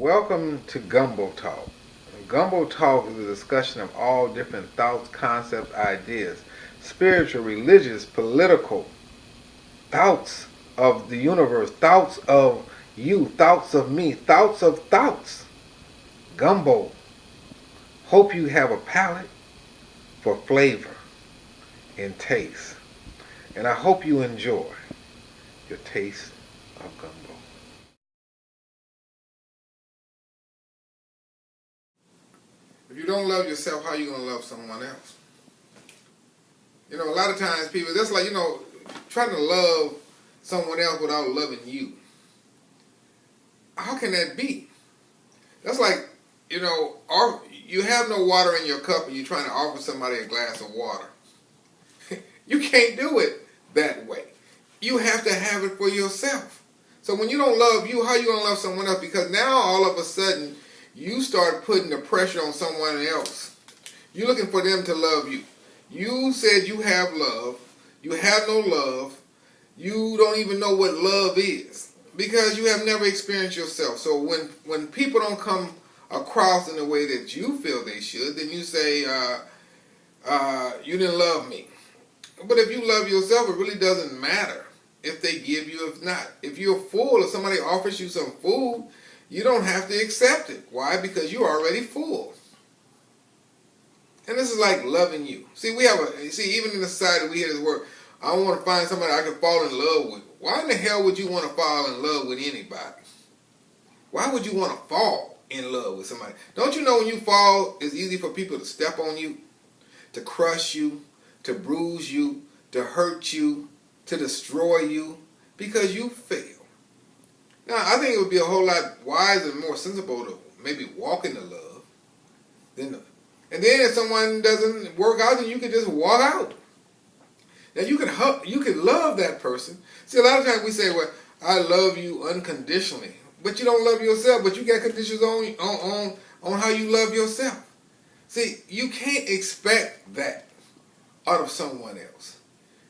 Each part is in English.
Welcome to Gumbo Talk. Gumbo Talk is a discussion of all different thoughts, concepts, ideas, spiritual, religious, political, thoughts of the universe, thoughts of you, thoughts of me, thoughts of thoughts. Gumbo. Hope you have a palate for flavor and taste. And I hope you enjoy your taste of gumbo. If you don't love yourself, how are you going to love someone else? You know, a lot of times people, that's like, trying to love someone else without loving you. How can that be? That's like, you have no water in your cup and you're trying to offer somebody a glass of water. You can't do it that way. You have to have it for yourself. So when you don't love you, how are you going to love someone else? Because now all of a sudden, you start putting the pressure on someone else. You're looking for them to love you. You said you have love. You have no love. You don't even know what love is because you have never experienced yourself. So when people don't come across in the way that you feel they should, then you say, you didn't love me. But if you love yourself, it really doesn't matter if they give you, if not. If you're full, if somebody offers you some food, you don't have to accept it. Why? Because you're already full. And this is like loving you. See, even in the society we hear this word, I want to find somebody I can fall in love with. Why in the hell would you want to fall in love with anybody? Why would you want to fall in love with somebody? Don't you know when you fall, it's easy for people to step on you, to crush you, to bruise you, to hurt you, to destroy you, because you fail. Now, I think it would be a whole lot wiser and more sensible to maybe walk into love. And then if someone doesn't work out, then you can just walk out. Now, you can love that person. See, a lot of times we say, well, I love you unconditionally. But you don't love yourself, but you got conditions on how you love yourself. See, you can't expect that out of someone else.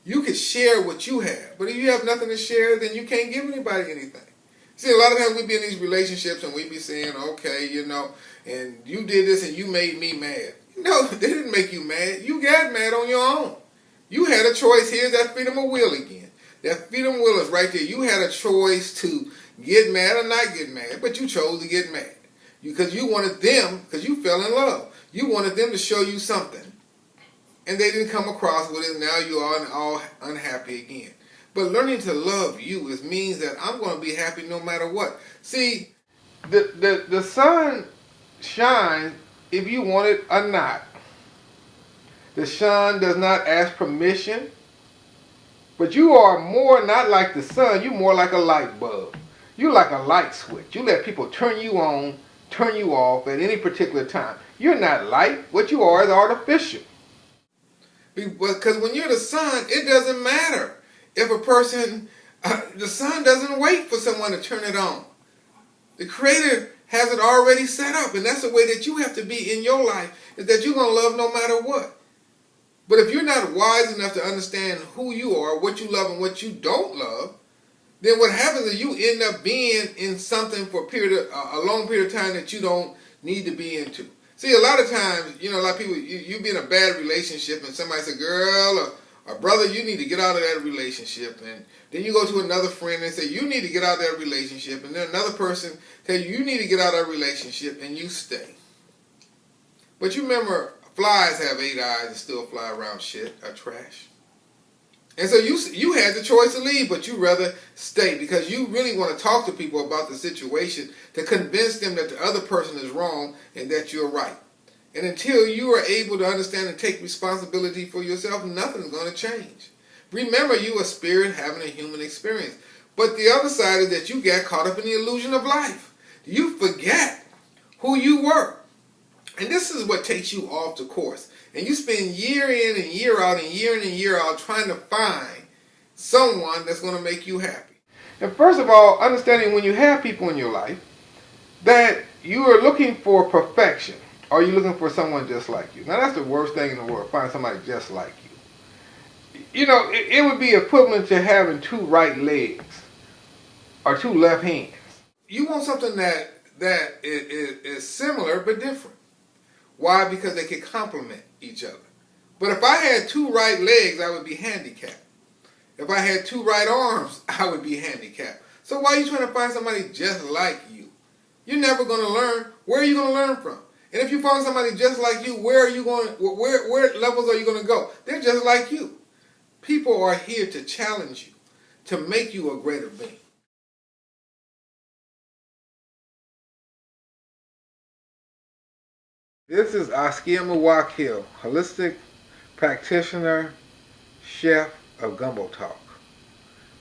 You can share what you have, but if you have nothing to share, then you can't give anybody anything. See, a lot of times we be in these relationships and we be saying, okay, and you did this and you made me mad. No, they didn't make you mad. You got mad on your own. You had a choice. Here's that freedom of will again. That freedom of will is right there. You had a choice to get mad or not get mad, but you chose to get mad. Because you wanted them, because you fell in love. You wanted them to show you something. And they didn't come across with it. Now you are all unhappy again. But learning to love you means that I'm going to be happy no matter what. See, the sun shines if you want it or not. The sun does not ask permission. But you are more not like the sun. You're more like a light bulb. You're like a light switch. You let people turn you on, turn you off at any particular time. You're not light. What you are is artificial. Because when you're the sun, it doesn't matter. If a person, the sun doesn't wait for someone to turn it on. The Creator has it already set up. And that's the way that you have to be in your life, is that you're going to love no matter what. But if you're not wise enough to understand who you are, what you love and what you don't love, then what happens is you end up being in something for a long period of time that you don't need to be into. See, a lot of times, a lot of people, you be in a bad relationship and somebody says, girl or brother, you need to get out of that relationship. And then you go to another friend and say, you need to get out of that relationship. And then another person tell you need to get out of that relationship, and you stay. But you remember, flies have 8 eyes and still fly around shit or trash. And so you had the choice to leave, but you rather stay because you really want to talk to people about the situation to convince them that the other person is wrong and that you're right. And until you are able to understand and take responsibility for yourself, nothing's going to change. Remember, you are a spirit having a human experience. But the other side is that you got caught up in the illusion of life. You forget who you were. And this is what takes you off the course. And you spend year in and year out and year in and year out trying to find someone that's going to make you happy. And first of all, understanding when you have people in your life that you are looking for perfection. Or are you looking for someone just like you? Now, that's the worst thing in the world, find somebody just like you. It would be equivalent to having 2 right legs or 2 left hands. You want something that is similar but different. Why? Because they can complement each other. But if I had two right legs, I would be handicapped. If I had two right arms, I would be handicapped. So why are you trying to find somebody just like you? You're never going to learn. Where are you going to learn from? And if you find somebody just like you, where are you going? Where levels are you going to go? They're just like you. People are here to challenge you, to make you a greater being. This is Askia Muwwakkil, holistic practitioner, chef of Gumbo Talk.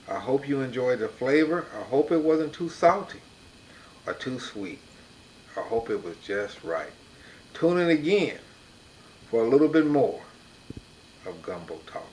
I hope you enjoyed the flavor. I hope it wasn't too salty or too sweet. I hope it was just right. Tune in again for a little bit more of Gumbo Talk.